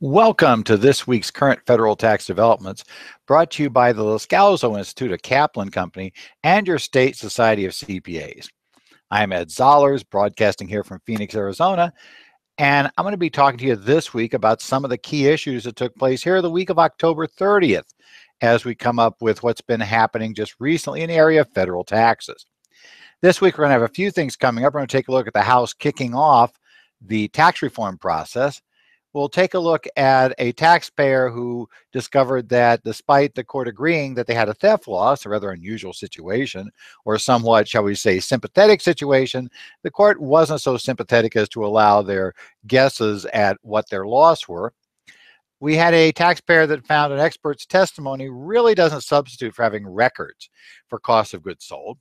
Welcome to this week's current federal tax developments, brought to you by the Loscalzo Institute of Kaplan Company and your state society of CPAs. I'm Ed Zollers, broadcasting here from Phoenix, Arizona, and I'm going to be talking to you this week about some of the key issues that took place here the week of October 30th, as we come up with what's been happening just recently in the area of federal taxes. This week, we're going to have a few things coming up. We're going to take a look at the House kicking off the tax reform process. We'll take a look at a taxpayer who discovered that despite the court agreeing that they had a theft loss, a rather unusual situation, or somewhat, shall we say, sympathetic situation, the court wasn't so sympathetic as to allow their guesses at what their loss were. We had a taxpayer that found an expert's testimony really doesn't substitute for having records for cost of goods sold.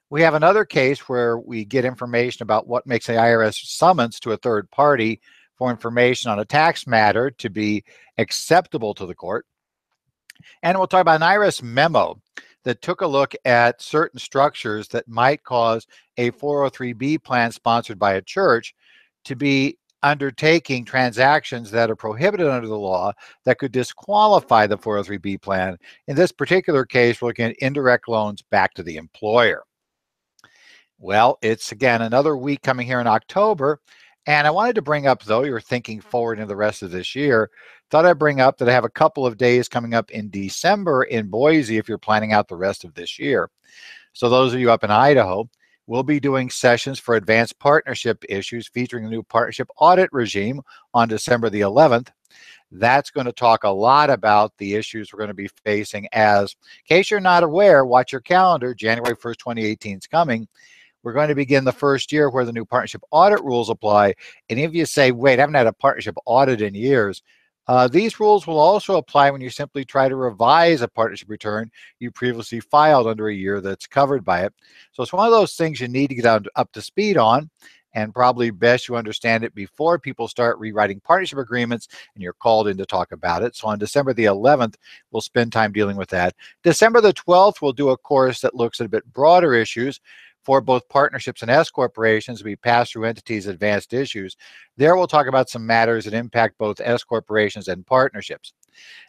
We have another case where we get information about what makes the IRS summons to a third party for information on a tax matter to be acceptable to the court. And we'll talk about an IRS memo that took a look at certain structures that might cause a 403B plan sponsored by a church to be undertaking transactions that are prohibited under the law that could disqualify the 403B plan. In this particular case, we're looking at indirect loans back to the employer. Well, it's again another week coming here in October. And I wanted to bring up, though, you're thinking forward into the rest of this year, thought I'd bring up that I have a couple of days coming up in December in Boise if you're planning out the rest of this year. So those of you up in Idaho, we'll be doing sessions for advanced partnership issues featuring a new partnership audit regime on December the 11th. That's going to talk a lot about the issues we're going to be facing as, in case you're not aware, watch your calendar, January 1st, 2018 is coming. We're going to begin the first year where the new partnership audit rules apply. And if you say, wait, I haven't had a partnership audit in years, these rules will also apply when you simply try to revise a partnership return you previously filed under a year that's covered by it. So it's one of those things you need to get up to speed on, and probably best you understand it before people start rewriting partnership agreements and you're called in to talk about it. So on December the 11th, we'll spend time dealing with that. December the 12th, we'll do a course that looks at a bit broader issues for both partnerships and S corporations. We pass through entities advanced issues. There we'll talk about some matters that impact both S corporations and partnerships.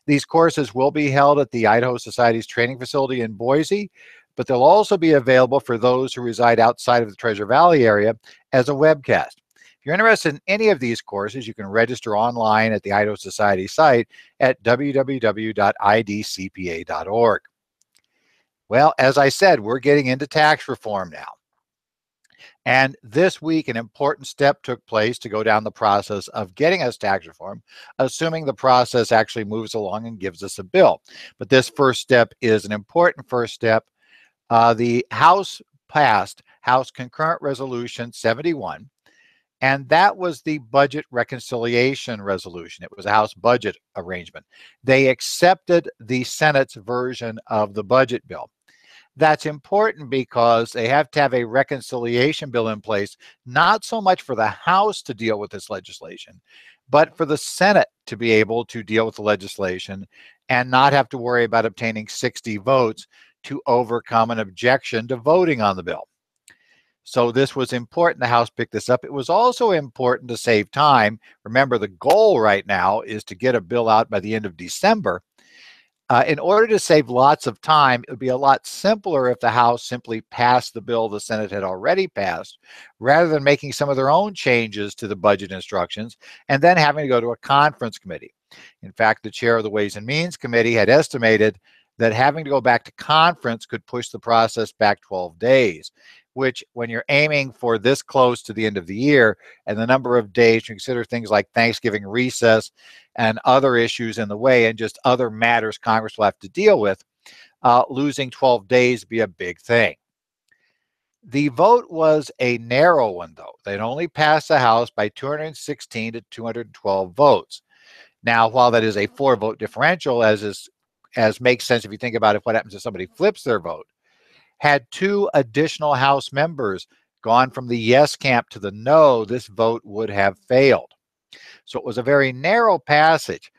These courses will be held at the Idaho Society's training facility in Boise, but they'll also be available for those who reside outside of the Treasure Valley area as a webcast. If you're interested in any of these courses, you can register online at the Idaho Society site at www.idcpa.org. Well, as I said, we're getting into tax reform now. And this week, an important step took place to go down the process of getting us tax reform, assuming the process actually moves along and gives us a bill. But this first step is an important first step. The House passed House Concurrent Resolution 71, and that was the budget reconciliation resolution. It was a House budget arrangement. They accepted the Senate's version of the budget bill. That's important because they have to have a reconciliation bill in place, not so much for the House to deal with this legislation, but for the Senate to be able to deal with the legislation and not have to worry about obtaining 60 votes to overcome an objection to voting on the bill. So this was important. The House picked this up. It was also important to save time. Remember, the goal right now is to get a bill out by the end of December. In order to save lots of time, it would be a lot simpler if the House simply passed the bill the Senate had already passed, rather than making some of their own changes to the budget instructions and then having to go to a conference committee. In fact, the chair of the Ways and Means Committee had estimated that having to go back to conference could push the process back 12 days, which when you're aiming for this close to the end of the year and the number of days, you consider things like Thanksgiving recess and other issues in the way and just other matters Congress will have to deal with, losing 12 days would be a big thing. The vote was a narrow one, though. They'd only passed the House by 216 to 212 votes. Now, while that is a 4-vote differential, as makes sense if you think about it, what happens if somebody flips their vote, had 2 additional House members gone from the yes camp to the no, this vote would have failed. So it was a very narrow passage.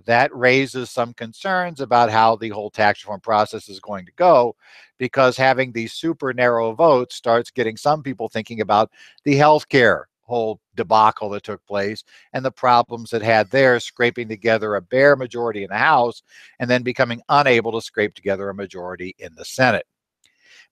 That raises some concerns about how the whole tax reform process is going to go, because having these super narrow votes starts getting some people thinking about the health care whole debacle that took place and the problems it had there, scraping together a bare majority in the House and then becoming unable to scrape together a majority in the Senate.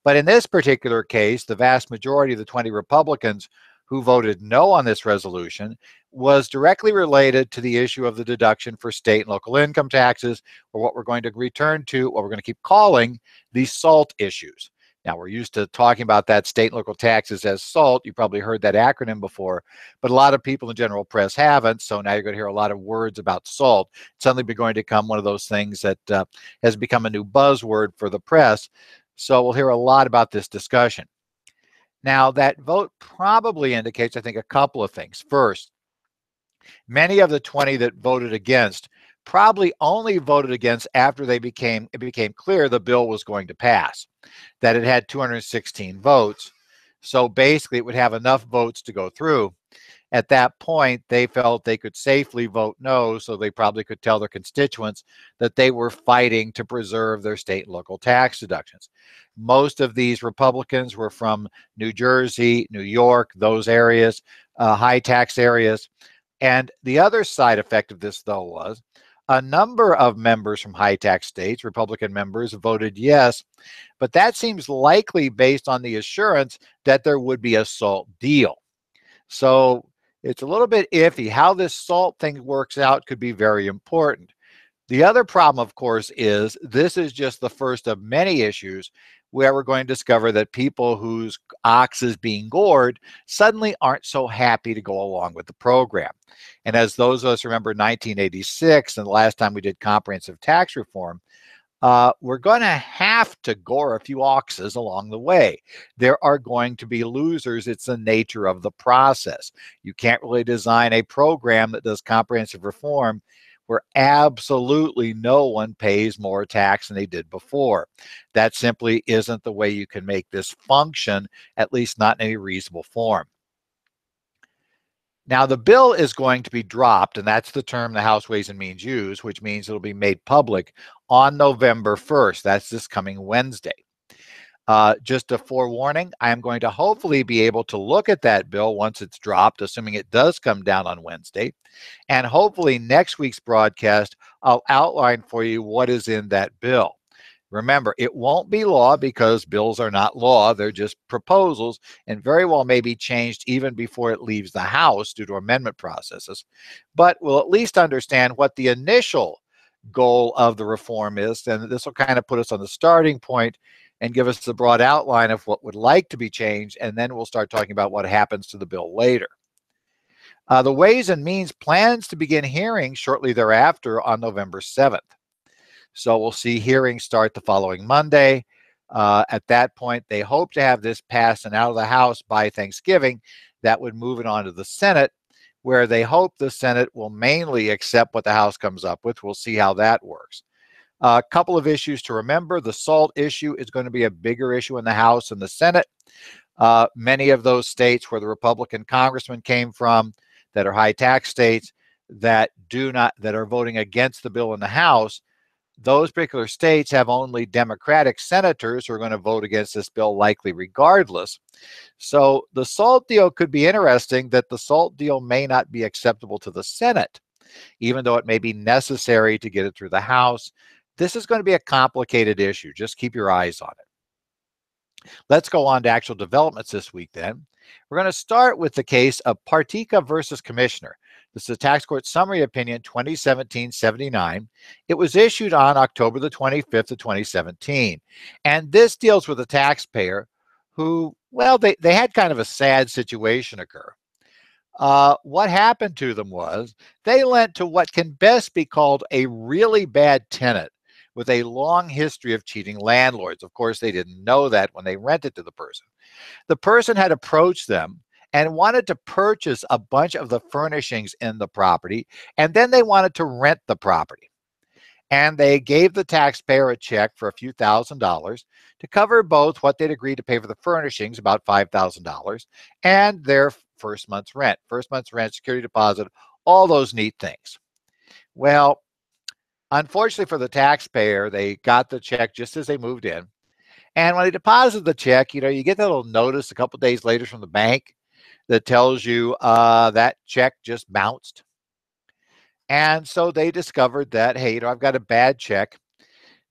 But in this particular case, the vast majority of the 20 Republicans who voted no on this resolution was directly related to the issue of the deduction for state and local income taxes, or what we're going to return to, what we're going to keep calling the SALT issues. Now, we're used to talking about that state and local taxes as SALT. You probably heard that acronym before, but a lot of people in the general press haven't. So now you're going to hear a lot of words about SALT. It's suddenly going to become one of those things that has become a new buzzword for the press. So we'll hear a lot about this discussion. Now, that vote probably indicates, I think, a couple of things. First, many of the 20 that voted against probably only voted against after it became clear the bill was going to pass, that it had 216 votes. So basically, it would have enough votes to go through. At that point, they felt they could safely vote no, so they probably could tell their constituents that they were fighting to preserve their state and local tax deductions. Most of these Republicans were from New Jersey, New York, those areas, high tax areas. And the other side effect of this, though, was a number of members from high tax states, Republican members, voted yes, but that seems likely based on the assurance that there would be a SALT deal. So it's a little bit iffy. How this SALT thing works out could be very important. The other problem, of course, is this is just the first of many issues where we're going to discover that people whose ox is being gored suddenly aren't so happy to go along with the program. And as those of us remember 1986 and the last time we did comprehensive tax reform, we're going to have to gore a few oxes along the way. There are going to be losers. It's the nature of the process. You can't really design a program that does comprehensive reform where absolutely no one pays more tax than they did before. That simply isn't the way you can make this function, at least not in any reasonable form. Now, the bill is going to be dropped, and that's the term the House Ways and Means use, which means it'll be made public on November 1st. That's this coming Wednesday. Just a forewarning, I am going to hopefully be able to look at that bill once it's dropped, assuming it does come down on Wednesday. And hopefully next week's broadcast, I'll outline for you what is in that bill. Remember, it won't be law because bills are not law. They're just proposals and very well may be changed even before it leaves the House due to amendment processes. But we'll at least understand what the initial goal of the reform is. And this will kind of put us on the starting point and give us the broad outline of what would like to be changed. And then we'll start talking about what happens to the bill later. The Ways and Means plans to begin hearings shortly thereafter on November 7th. So we'll see hearings start the following Monday. At that point, they hope to have this passed and out of the House by Thanksgiving. That would move it on to the Senate, where they hope the Senate will mainly accept what the House comes up with. We'll see how that works. A couple of issues to remember. The SALT issue is going to be a bigger issue in the House and the Senate. Many of those states where the Republican congressman came from that are high tax states that are voting against the bill in the House, those particular states have only Democratic senators who are going to vote against this bill likely regardless. So the SALT deal could be interesting, that the SALT deal may not be acceptable to the Senate, even though it may be necessary to get it through the House. This is going to be a complicated issue. Just keep your eyes on it. Let's go on to actual developments this week then. We're going to start with the case of Partica versus Commissioner. This is a tax court summary opinion 2017-79. It was issued on October the 25th of 2017. And this deals with a taxpayer who, well, they had kind of a sad situation occur. What happened to them was they lent to what can best be called a really bad tenant with a long history of cheating landlords. Of course, they didn't know that when they rented to the person. The person had approached them and wanted to purchase a bunch of the furnishings in the property, and then they wanted to rent the property. And they gave the taxpayer a check for a few $1,000s to cover both what they'd agreed to pay for the furnishings, about $5,000, and their first month's rent, security deposit, all those neat things. Well, unfortunately for the taxpayer, they got the check just as they moved in. And when they deposited the check, you get that little notice a couple of days later from the bank that tells you that check just bounced. And so they discovered that, hey, I've got a bad check.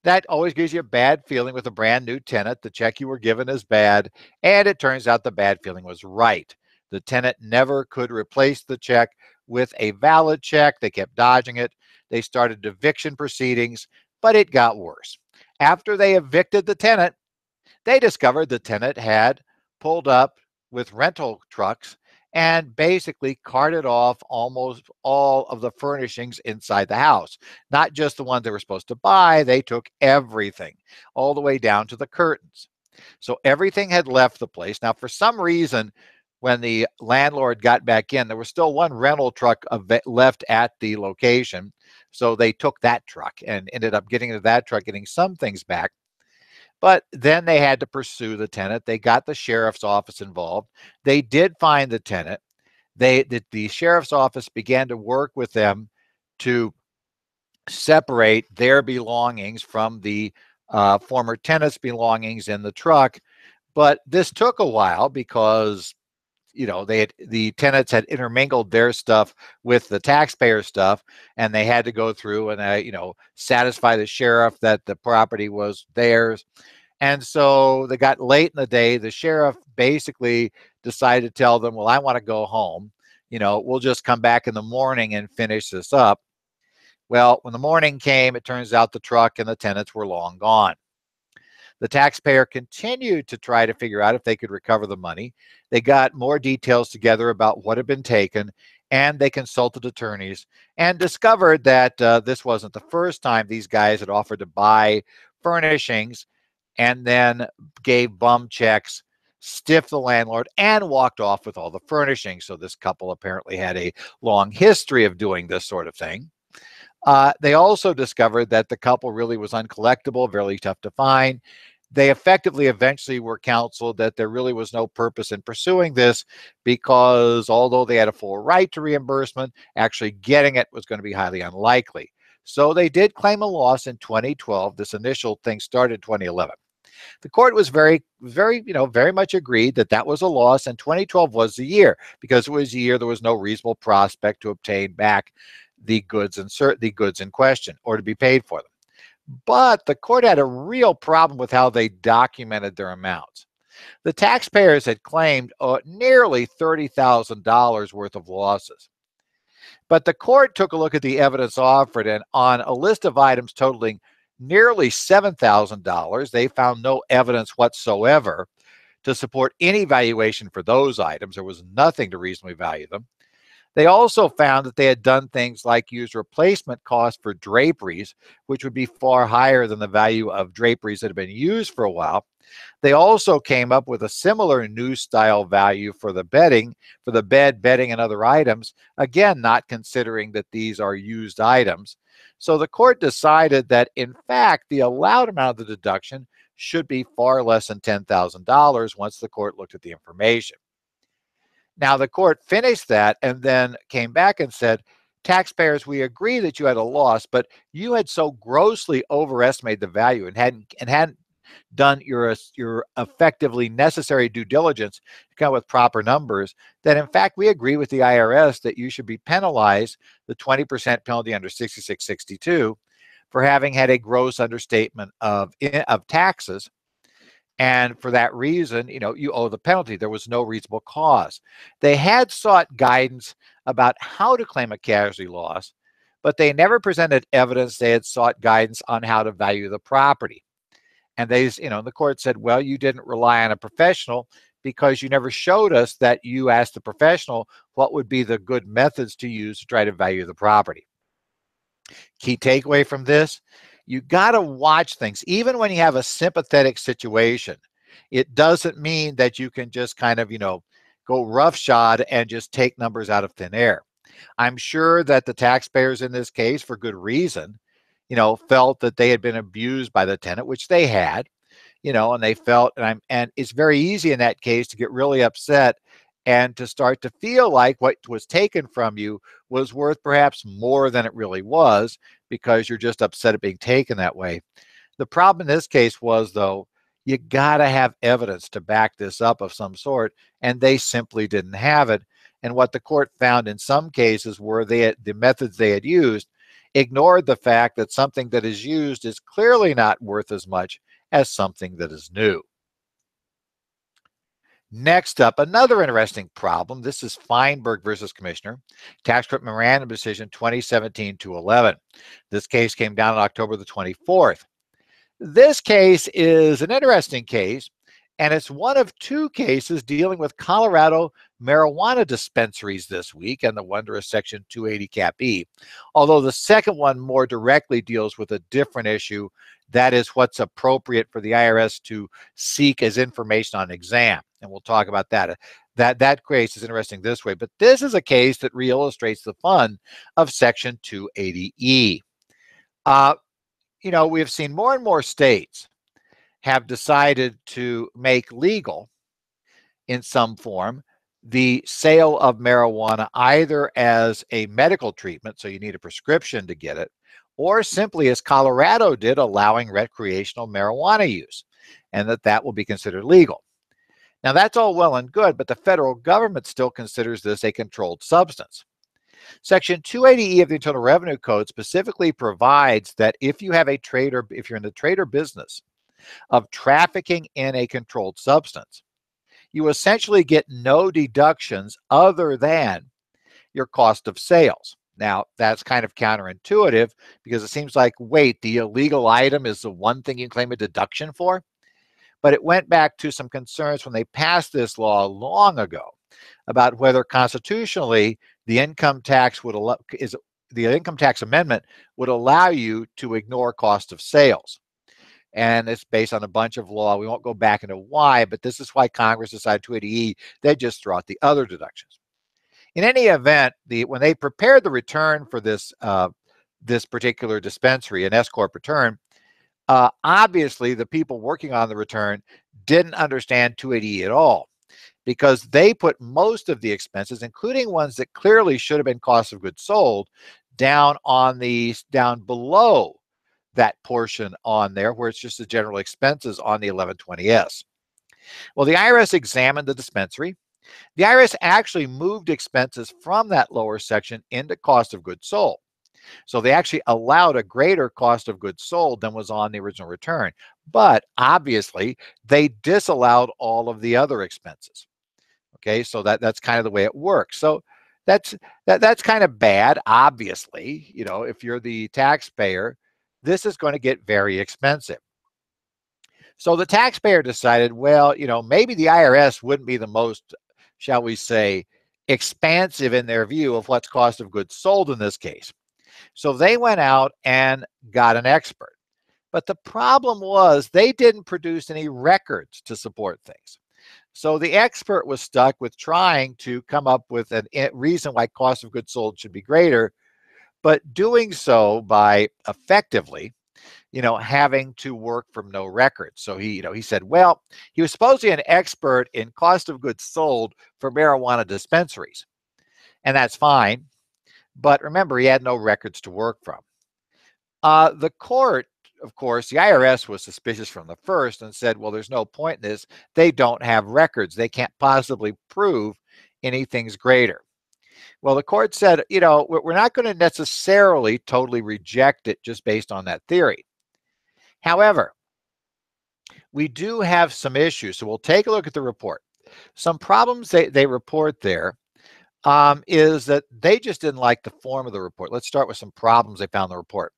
That always gives you a bad feeling with a brand new tenant. The check you were given is bad. And it turns out the bad feeling was right. The tenant never could replace the check with a valid check. They kept dodging it. They started eviction proceedings, but it got worse. After they evicted the tenant, they discovered the tenant had pulled up with rental trucks and basically carted off almost all of the furnishings inside the house. Not just the ones they were supposed to buy, they took everything, all the way down to the curtains. So everything had left the place. Now, for some reason, when the landlord got back in, there was still one rental truck left at the location. So they took that truck and ended up getting into that truck, getting some things back. But then they had to pursue the tenant. They got the sheriff's office involved. They did find the tenant. The sheriff's office began to work with them to separate their belongings from the former tenant's belongings in the truck. But this took a while because the tenants had intermingled their stuff with the taxpayer stuff, and they had to go through and satisfy the sheriff that the property was theirs. And so they got late in the day. The sheriff basically decided to tell them, well, I want to go home. We'll just come back in the morning and finish this up. Well, when the morning came, it turns out the truck and the tenants were long gone. The taxpayer continued to try to figure out if they could recover the money. They got more details together about what had been taken, and they consulted attorneys and discovered that this wasn't the first time these guys had offered to buy furnishings and then gave bum checks, stiffed the landlord, and walked off with all the furnishings. So this couple apparently had a long history of doing this sort of thing. They also discovered that the couple really was uncollectible, very tough to find. They effectively eventually were counseled that there really was no purpose in pursuing this because although they had a full right to reimbursement, actually getting it was going to be highly unlikely. So they did claim a loss in 2012. This initial thing started in 2011. The court was very much agreed that that was a loss, and 2012 was the year because it was the year there was no reasonable prospect to obtain back the goods in question or to be paid for them. But the court had a real problem with how they documented their amounts. The taxpayers had claimed nearly $30,000 worth of losses. But the court took a look at the evidence offered, and on a list of items totaling nearly $7,000, they found no evidence whatsoever to support any valuation for those items. There was nothing to reasonably value them. They also found that they had done things like use replacement costs for draperies, which would be far higher than the value of draperies that have been used for a while. They also came up with a similar new style value for the bed, bedding, and other items, again, not considering that these are used items. So the court decided that, in fact, the allowed amount of the deduction should be far less than $10,000 once the court looked at the information. Now, the court finished that and then came back and said, taxpayers, we agree that you had a loss, but you had so grossly overestimated the value and hadn't done your effectively necessary due diligence to come up with proper numbers, that in fact we agree with the IRS that you should be penalized the 20% penalty under 6662 for having had a gross understatement of taxes. And for that reason, you owe the penalty. There was no reasonable cause. They had sought guidance about how to claim a casualty loss, but they never presented evidence they had sought guidance on how to value the property. And the court said, well, you didn't rely on a professional because you never showed us that you asked the professional what would be the good methods to use to try to value the property. Key takeaway from this, you got to watch things. Even when you have a sympathetic situation, it doesn't mean that you can just kind of, go roughshod and just take numbers out of thin air. I'm sure that the taxpayers in this case, for good reason, felt that they had been abused by the tenant, which they had, and they felt, and it's very easy in that case to get really upset and to start to feel like what was taken from you was worth perhaps more than it really was because you're just upset at being taken that way. The problem in this case was, though, You got to have evidence to back this up of some sort, and they simply didn't have it. And what the court found in some cases were the methods they had used ignored the fact that something that is used is clearly not worth as much as something that is new. Next up, another interesting problem. This is Feinberg versus Commissioner, Tax Court Memorandum Decision 2017-11. This case came down on October the 24th. This case is an interesting case, and it's one of two cases dealing with Colorado marijuana dispensaries this week and the wondrous Section 280 Cap E. Although the second one more directly deals with a different issue, that is what's appropriate for the IRS to seek as information on exam. And we'll talk about that. That case is interesting this way, but this is a case that re-illustrates the fun of Section 280E. We have seen more and more states have decided to make legal in some form the sale of marijuana either as a medical treatment, so you need a prescription to get it, or simply as Colorado did, allowing recreational marijuana use, and that will be considered legal. Now, that's all well and good, but the federal government still considers this a controlled substance. Section 280E of the Internal Revenue Code specifically provides that if you have a trade or if you're in the trade or business of trafficking in a controlled substance, you essentially get no deductions other than your cost of sales. Now, that's kind of counterintuitive because it seems like, wait, the illegal item is the one thing you claim a deduction for? But it went back to some concerns when they passed this law long ago about whether constitutionally the income tax amendment would allow you to ignore cost of sales. And it's based on a bunch of law. We won't go back into why, but this is why Congress decided 280E, they just throw out the other deductions. In any event, when they prepared the return for this particular dispensary, an S-corp return, obviously the people working on the return didn't understand 280E at all, because they put most of the expenses, including ones that clearly should have been cost of goods sold, down below that portion on there where it's just the general expenses on the 1120S. Well, the IRS examined the dispensary. The IRS actually moved expenses from that lower section into cost of goods sold. So they actually allowed a greater cost of goods sold than was on the original return. But obviously, they disallowed all of the other expenses. Okay, so that's kind of the way it works. So that's kind of bad. Obviously, if you're the taxpayer, this is going to get very expensive. So the taxpayer decided, well, maybe the IRS wouldn't be the most, shall we say, expansive in their view of what's cost of goods sold in this case. So they went out and got an expert. But the problem was they didn't produce any records to support things. So the expert was stuck with trying to come up with a reason why cost of goods sold should be greater, but doing so by effectively, having to work from no records. So he said, well, he was supposed to be an expert in cost of goods sold for marijuana dispensaries. And that's fine. But remember, he had no records to work from. The court, of course, the IRS was suspicious from the first and said, well, there's no point in this. They don't have records. They can't possibly prove anything's greater. Well, the court said, we're not going to necessarily totally reject it just based on that theory. However, we do have some issues. So we'll take a look at the report. Some problems they report there is that they just didn't like the form of the report. Let's start with some problems they found in the report.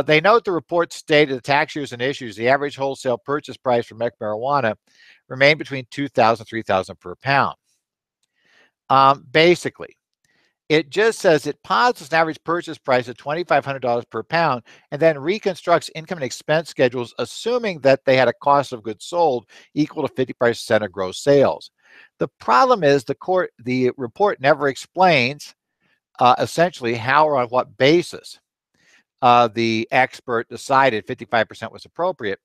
They note the report stated the tax years and issues, the average wholesale purchase price for medical marijuana remained between $2,000 and $3,000 per pound. Basically, it just says it posits an average purchase price of $2,500 per pound and then reconstructs income and expense schedules, assuming that they had a cost of goods sold equal to 50% of gross sales. The problem is the report never explains essentially how or on what basis the expert decided 55% was appropriate.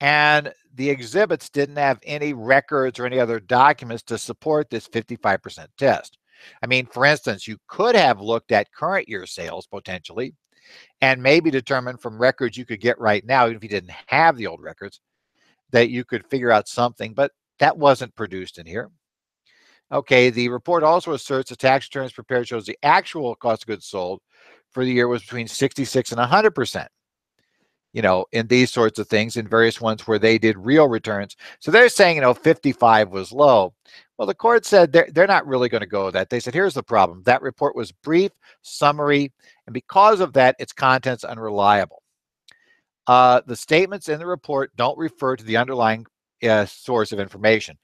And the exhibits didn't have any records or any other documents to support this 55% test. I mean, for instance, you could have looked at current year sales potentially and maybe determined from records you could get right now, even if you didn't have the old records, that you could figure out something, but that wasn't produced in here. Okay, the report also asserts the tax returns prepared shows the actual cost of goods sold for the year was between 66 and 100%. In these sorts of things, in various ones where they did real returns. So they're saying, 55 was low. Well, the court said they're not really going to go with that. They said, here's the problem. That report was brief, summary, and because of that, its content's unreliable. The statements in the report don't refer to the underlying source of information.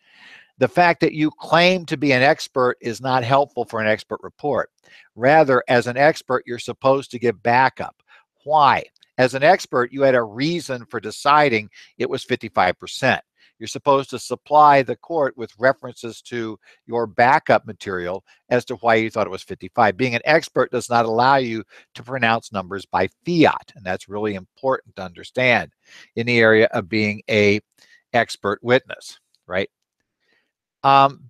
The fact that you claim to be an expert is not helpful for an expert report. Rather, as an expert, you're supposed to give backup. Why? As an expert, you had a reason for deciding it was 55%. You're supposed to supply the court with references to your backup material as to why you thought it was 55. Being an expert does not allow you to pronounce numbers by fiat, and that's really important to understand in the area of being an expert witness, right?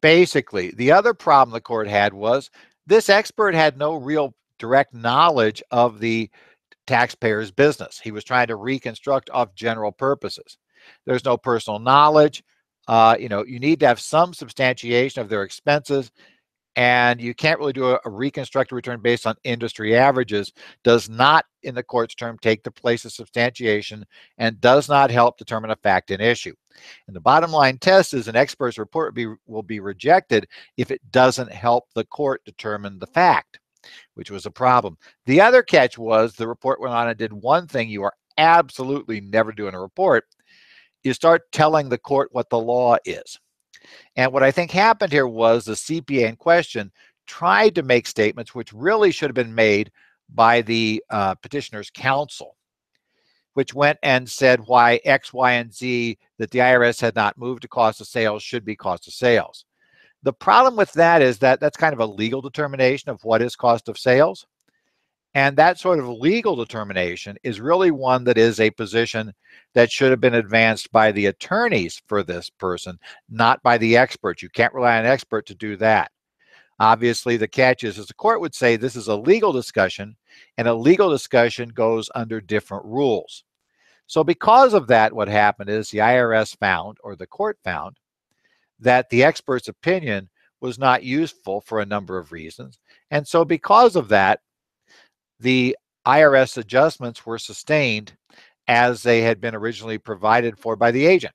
Basically, the other problem the court had was this expert had no real direct knowledge of the taxpayer's business. He was trying to reconstruct off general purposes. There's no personal knowledge. You need to have some substantiation of their expenses, and you can't really do a reconstructed return based on industry averages. Does not, in the court's term, take the place of substantiation and does not help determine a fact and issue. And the bottom line test is an expert's report will be rejected if it doesn't help the court determine the fact, which was a problem. The other catch was the report went on and did one thing you are absolutely never doing a report. You start telling the court what the law is. And what I think happened here was the CPA in question tried to make statements which really should have been made by the petitioner's counsel, which went and said why X, Y, and Z that the IRS had not moved to cost of sales should be cost of sales. The problem with that is that that's kind of a legal determination of what is cost of sales. And that sort of legal determination is really one that is a position that should have been advanced by the attorneys for this person, not by the expert. You can't rely on an expert to do that. Obviously, the catch is, as the court would say, this is a legal discussion, and a legal discussion goes under different rules. So because of that, what happened is the IRS found, or the court found, that the expert's opinion was not useful for a number of reasons. And so because of that, the IRS adjustments were sustained as they had been originally provided for by the agent.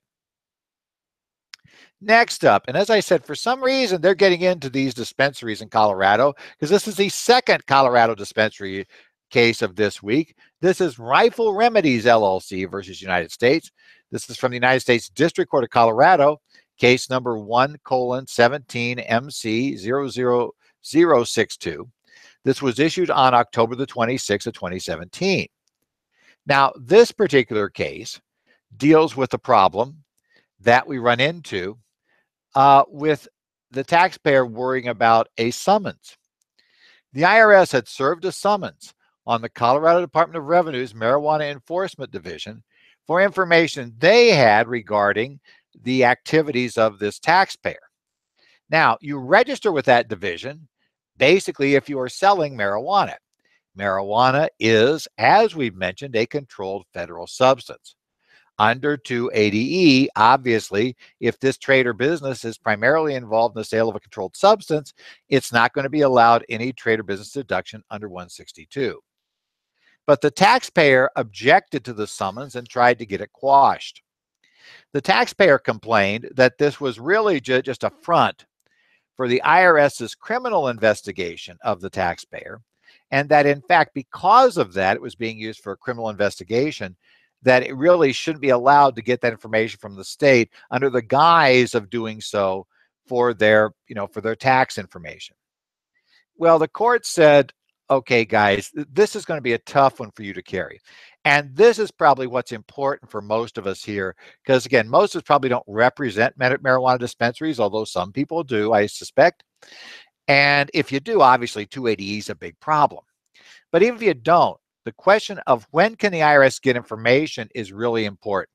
Next up, and as I said, for some reason, they're getting into these dispensaries in Colorado because this is the second Colorado dispensary case of this week. This is Rifle Remedies, LLC versus United States. This is from the United States District Court of Colorado, case number 1:17MC00062. This was issued on October the 26th of 2017. Now, this particular case deals with the problem that we run into with the taxpayer worrying about a summons. The IRS had served a summons on the Colorado Department of Revenue's Marijuana Enforcement Division for information they had regarding the activities of this taxpayer. Now, you register with that division basically if you are selling marijuana. Marijuana is, as we've mentioned, a controlled federal substance. Under 280E, obviously, if this trade or business is primarily involved in the sale of a controlled substance, it's not going to be allowed any trade or business deduction under 162. But the taxpayer objected to the summons and tried to get it quashed. The taxpayer complained that this was really just a front for the IRS's criminal investigation of the taxpayer, and that in fact, because of that, it was being used for a criminal investigation, that it really shouldn't be allowed to get that information from the state under the guise of doing so for their, for their tax information. Well, the court said, okay, guys, this is going to be a tough one for you to carry. And this is probably what's important for most of us here, because again, most of us probably don't represent marijuana dispensaries, although some people do, I suspect. And if you do, obviously 280E is a big problem. But even if you don't, the question of when can the IRS get information is really important.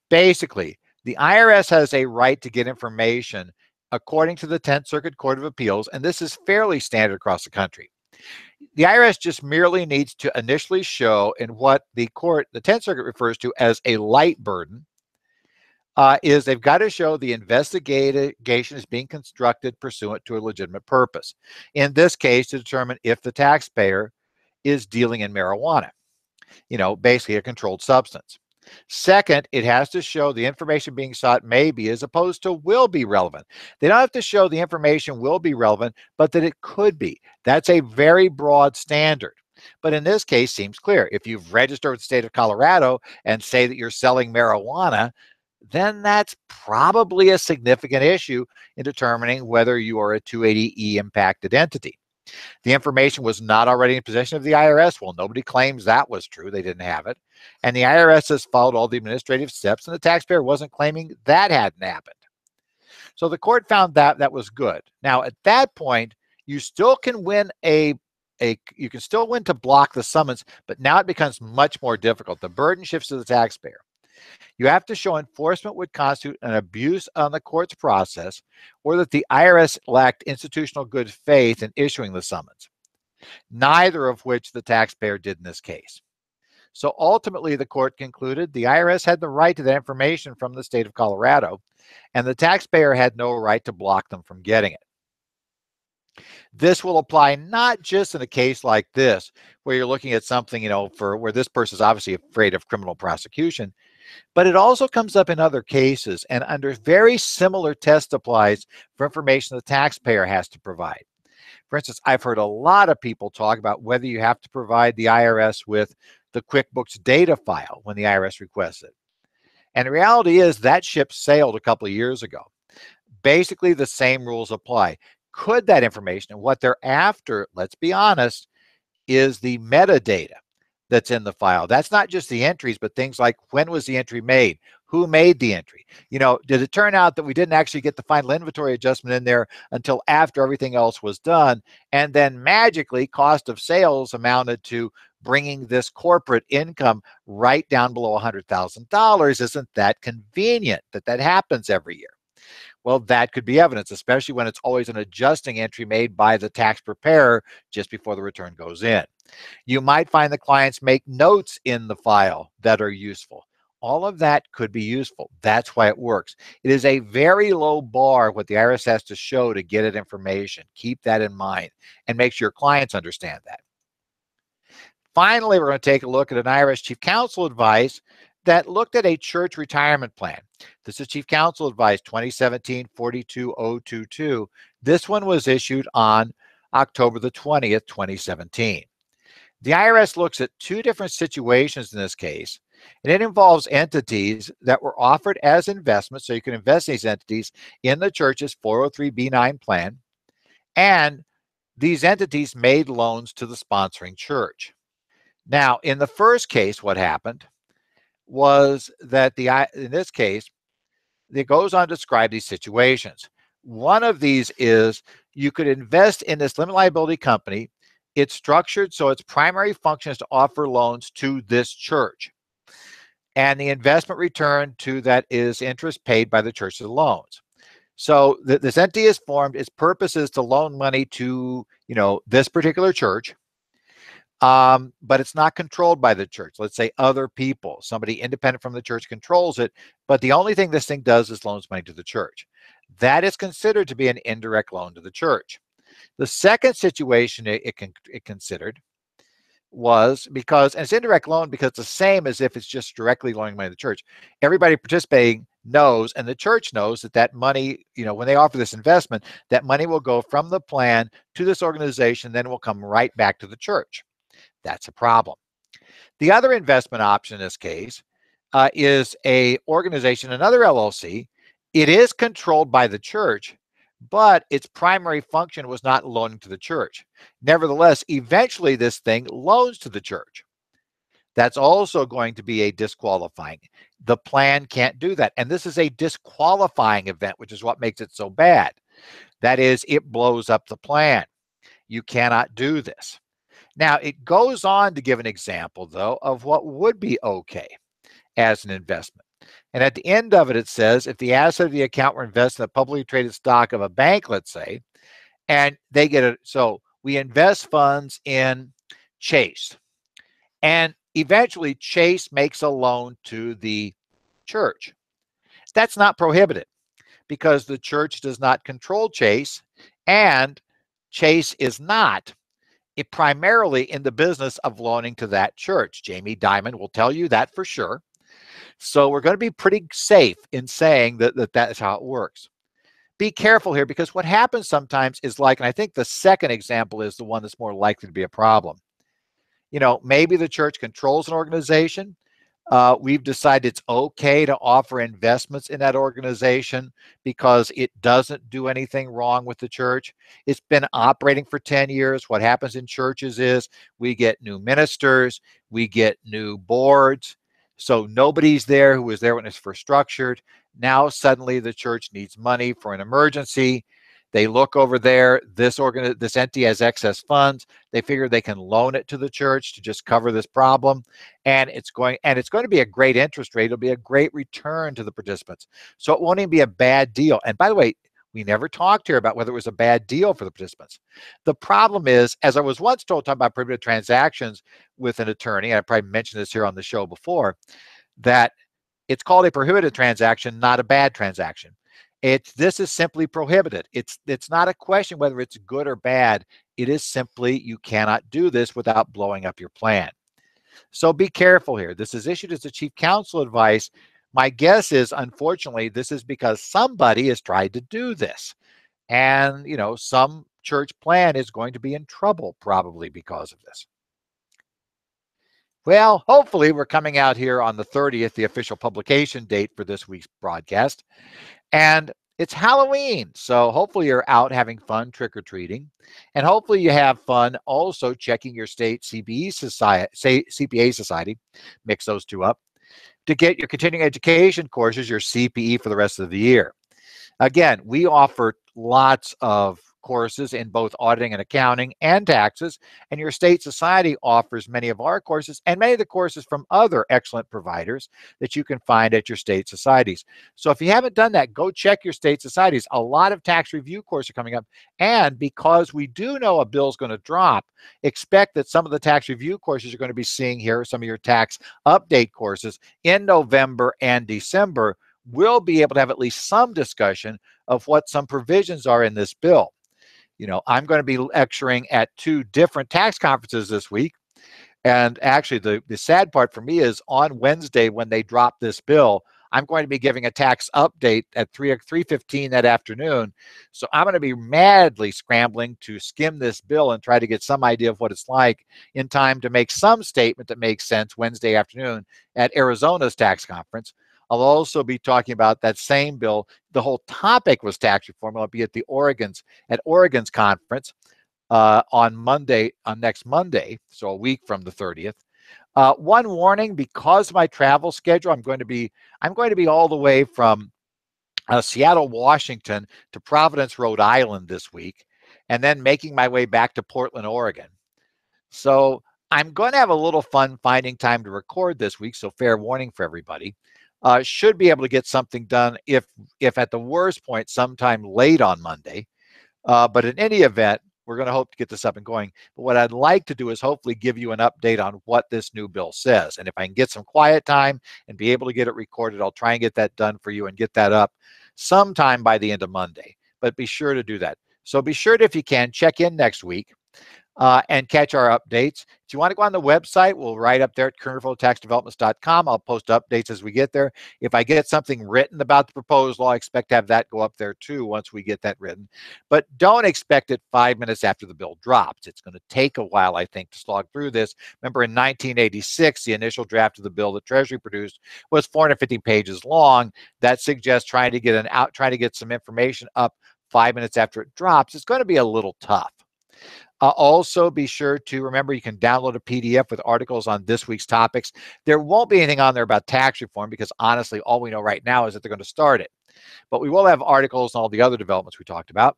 Basically, the IRS has a right to get information according to the 10th Circuit Court of Appeals, and this is fairly standard across the country. The IRS just merely needs to initially show in what the 10th Circuit refers to as a light burden, is they've got to show the investigation is being constructed pursuant to a legitimate purpose. In this case, to determine if the taxpayer is dealing in marijuana, basically a controlled substance. Second, it has to show the information being sought may be as opposed to will be relevant. They don't have to show the information will be relevant, but that it could be. That's a very broad standard. But in this case, seems clear. If you've registered with the state of Colorado and say that you're selling marijuana, then that's probably a significant issue in determining whether you are a 280E impacted entity. The information was not already in possession of the IRS. Well, nobody claims that was true. They didn't have it. And the IRS has followed all the administrative steps, and the taxpayer wasn't claiming that hadn't happened. So the court found that was good. Now, at that point, you still can win you can still win to block the summons, but now it becomes much more difficult. The burden shifts to the taxpayer. You have to show enforcement would constitute an abuse on the court's process, or that the IRS lacked institutional good faith in issuing the summons, neither of which the taxpayer did in this case. So ultimately, the court concluded the IRS had the right to that information from the state of Colorado, and the taxpayer had no right to block them from getting it. This will apply not just in a case like this, where you're looking at something, for where this person is obviously afraid of criminal prosecution, but it also comes up in other cases, and under very similar test applies for information the taxpayer has to provide. For instance, I've heard a lot of people talk about whether you have to provide the IRS with the QuickBooks data file when the IRS requests it. And the reality is that ship sailed a couple of years ago. Basically, the same rules apply. Could that information, and what they're after, let's be honest, is the metadata that's in the file. That's not just the entries, but things like when was the entry made? Who made the entry? Did it turn out that we didn't actually get the final inventory adjustment in there until after everything else was done? And then magically, cost of sales amounted to bringing this corporate income right down below $100,000. Isn't that convenient that that happens every year? Well, that could be evidence, especially when it's always an adjusting entry made by the tax preparer just before the return goes in. You might find the clients make notes in the file that are useful. All of that could be useful. That's why it works. It is a very low bar what the IRS has to show to get it information. Keep that in mind and make sure your clients understand that. Finally, we're going to take a look at an IRS Chief Counsel advice that looked at a church retirement plan. This is Chief Counsel Advice 2017-42022. This one was issued on October the 20th, 2017. The IRS looks at two different situations in this case, and it involves entities that were offered as investments, so you can invest in these entities in the church's 403(b)(9) plan, and these entities made loans to the sponsoring church. Now, in the first case, what happened was that in this case, it goes on to describe these situations. One of these is you could invest in this limited liability company. It's structured so its primary function is to offer loans to this church. And the investment return to that is interest paid by the church to the loans. So this entity is formed. Its purpose is to loan money to, this particular church. But it's not controlled by the church. Let's say other people, somebody independent from the church controls it, but the only thing this thing does is loans money to the church. That is considered to be an indirect loan to the church. The second situation it considered was and it's indirect loan because it's the same as if it's just directly loaning money to the church. Everybody participating knows, and the church knows that money, when they offer this investment, that money will go from the plan to this organization, then will come right back to the church. That's a problem. The other investment option in this case is a organization, another LLC. It is controlled by the church, but its primary function was not loaning to the church. Nevertheless, eventually this thing loans to the church. That's also going to be a disqualifying. The plan can't do that. And this is a disqualifying event, which is what makes it so bad. That is, it blows up the plan. You cannot do this. Now, it goes on to give an example, though, of what would be okay as an investment. And at the end of it, it says, if the asset of the account were invested in a publicly traded stock of a bank, let's say, and they get it. So we invest funds in Chase. And eventually, Chase makes a loan to the church. That's not prohibited because the church does not control Chase, and Chase is not primarily in the business of loaning to that church. Jamie Dimon will tell you that for sure. So we're going to be pretty safe in saying that is how it works. Be careful here, because what happens sometimes is, like, and I think the second example is the one that's more likely to be a problem. Maybe the church controls an organization. We've decided it's okay to offer investments in that organization because it doesn't do anything wrong with the church. It's been operating for 10 years. What happens in churches is we get new ministers, we get new boards. So nobody's there who was there when it's first structured. Now suddenly the church needs money for an emergency. They look over there, this entity has excess funds. They figure they can loan it to the church to just cover this problem. And it's going to be a great interest rate. It'll be a great return to the participants. So it won't even be a bad deal. And by the way, we never talked here about whether it was a bad deal for the participants. The problem is, as I was once told, talking about prohibited transactions with an attorney, and I probably mentioned this here on the show before, that it's called a prohibited transaction, not a bad transaction. This is simply prohibited. It's not a question whether it's good or bad. It is simply you cannot do this without blowing up your plan. So be careful here. This is issued as a chief counsel advice. My guess is, unfortunately, this is because somebody has tried to do this. And, some church plan is going to be in trouble probably because of this. Well, hopefully we're coming out here on the 30th, the official publication date for this week's broadcast. And it's Halloween, so hopefully you're out having fun trick-or-treating. And hopefully you have fun also checking your state CPA society, mix those two up, to get your continuing education courses, your CPE, for the rest of the year. Again, we offer lots of courses in both auditing and accounting and taxes, and your state society offers many of our courses and many of the courses from other excellent providers that you can find at your state societies. So if you haven't done that, go check your state societies. A lot of tax review courses are coming up, and because we do know a bill is going to drop, expect that some of the tax review courses you're going to be seeing here, some of your tax update courses in November and December, will be able to have at least some discussion of what some provisions are in this bill. I'm going to be lecturing at 2 different tax conferences this week. And actually, the sad part for me is on Wednesday, when they drop this bill, I'm going to be giving a tax update at 3:15 that afternoon. So I'm going to be madly scrambling to skim this bill and try to get some idea of what it's like in time to make some statement that makes sense Wednesday afternoon at Arizona's tax conference. I'll also be talking about that same bill. The whole topic was tax reform. I'll be at Oregon's conference on next Monday, so a week from the 30th. One warning: because of my travel schedule, I'm going to be all the way from Seattle, Washington to Providence, Rhode Island this week, and then making my way back to Portland, Oregon. So I'm going to have a little fun finding time to record this week, so fair warning for everybody. Should be able to get something done if at the worst point sometime late on Monday. But in any event, we're going to hope to get this up and going. But what I'd like to do is hopefully give you an update on what this new bill says. And if I can get some quiet time and be able to get it recorded, I'll try and get that done for you and get that up sometime by the end of Monday. But be sure to do that. So be sure to, if you can, check in next week. And catch our updates. If you want to go on the website, we'll write up there at currentfederaltaxdevelopments.com. I'll post updates as we get there. If I get something written about the proposed law, I expect to have that go up there too once we get that written. But don't expect it 5 minutes after the bill drops. It's going to take a while, I think, to slog through this. Remember, in 1986, the initial draft of the bill that Treasury produced was 450 pages long. That suggests trying to get some information up 5 minutes after it drops. It's going to be a little tough. Also, be sure to remember you can download a PDF with articles on this week's topics. There won't be anything on there about tax reform because, honestly, all we know right now is that they're going to start it. But we will have articles on all the other developments we talked about.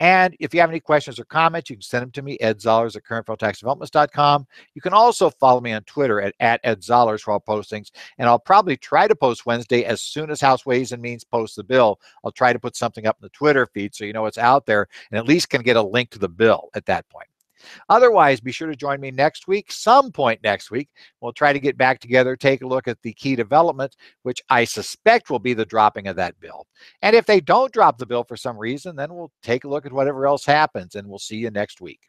And if you have any questions or comments, you can send them to me, edzollers at currentfederaltaxdevelopments.com. You can also follow me on Twitter at edzollers for all postings. And I'll probably try to post Wednesday as soon as House Ways and Means posts the bill. I'll try to put something up in the Twitter feed so you know it's out there and at least can get a link to the bill at that point. Otherwise, be sure to join me next week, some point next week. We'll try to get back together, take a look at the key developments, which I suspect will be the dropping of that bill. And if they don't drop the bill for some reason, then we'll take a look at whatever else happens, and we'll see you next week.